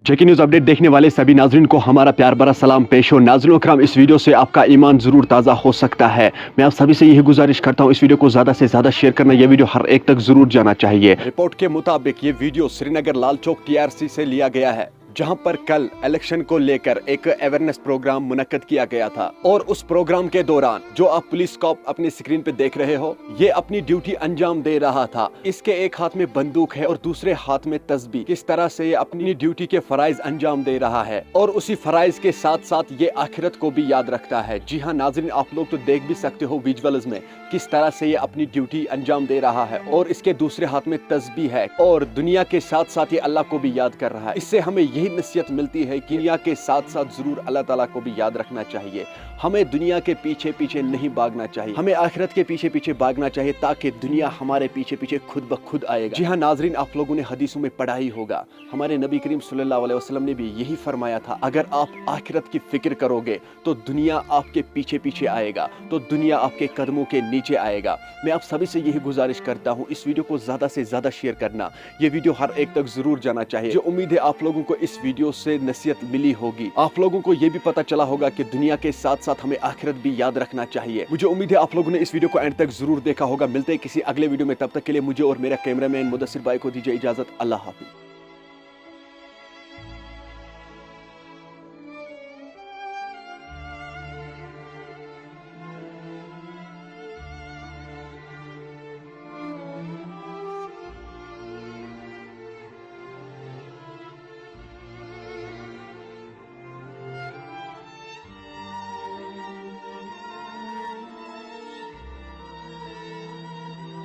जेके news update देखने वाले सभी नाजरीन को हमारा प्यार भरा सलाम पेश हो। नाज़रीन करम, इस वीडियो से आपका ईमान जरूर ताज़ा हो सकता है। मैं आप सभी से यही गुजारिश करता हूं, इस वीडियो को ज्यादा से ज्यादा शेयर करना, यह वीडियो हर एक तक जरूर जाना चाहिए। रिपोर्ट के मुताबिक ये वीडियो श्रीनगर लाल चौक TRC से लिया गया है, जहां पर कल इलेक्शन को लेकर एक अवेयरनेस प्रोग्राम मुनक्कद किया गया था। और उस प्रोग्राम के दौरान जो आप पुलिस कॉप अपनी स्क्रीन पे देख रहे हो, ये अपनी ड्यूटी अंजाम दे रहा था। इसके एक हाथ में बंदूक है और दूसरे हाथ में तस्बीह। किस तरह से ये अपनी ड्यूटी के फराइज अंजाम दे रहा है और उसी फराइज के साथ साथ ये आखिरत को भी याद रखता है। जी हाँ नाज़रीन, आप लोग तो देख भी सकते हो विजुअल्स में किस तरह से ये अपनी ड्यूटी अंजाम दे रहा है और इसके दूसरे हाथ में तस्बीह है और दुनिया के साथ साथ ये अल्लाह को भी याद कर रहा है। इससे हमें यही नसीहत मिलती है कि दुनिया के साथ साथ जरूर अल्लाह ताला को भी याद रखना चाहिए। हमें दुनिया के पीछे पीछे नहीं भागना चाहिए, हमें आखिरत के पीछे पीछे भागना चाहिए, ताकि दुनिया हमारे पीछे पीछे खुद ब खुद आएगा। जी हाँ नाजरीन, आप लोगों ने हदीसों में पढ़ा ही होगा, हमारे नबी करीम सल्लल्लाहु अलैहि वसल्लम ने भी यही फरमाया था, अगर आप आखिरत की फिक्र करोगे तो दुनिया आपके पीछे पीछे आएगा, तो दुनिया आपके कदमों के नीचे आएगा। मैं आप सभी से यही गुजारिश करता हूँ, इस वीडियो को ज्यादा से ज्यादा शेयर करना, ये वीडियो हर एक तक जरूर जाना चाहिए। जो उम्मीद है आप लोगों को इस वीडियो से नसीहत मिली होगी, आप लोगों को ये भी पता चला होगा कि दुनिया के साथ साथ हमें आखिरत भी याद रखना चाहिए। मुझे उम्मीद है आप लोगों ने इस वीडियो को एंड तक जरूर देखा होगा। मिलते हैं किसी अगले वीडियो में, तब तक के लिए मुझे और मेरा कैमरामैन मुदस्सिर भाई को दीजिए इजाजत। अल्लाह हाफिज।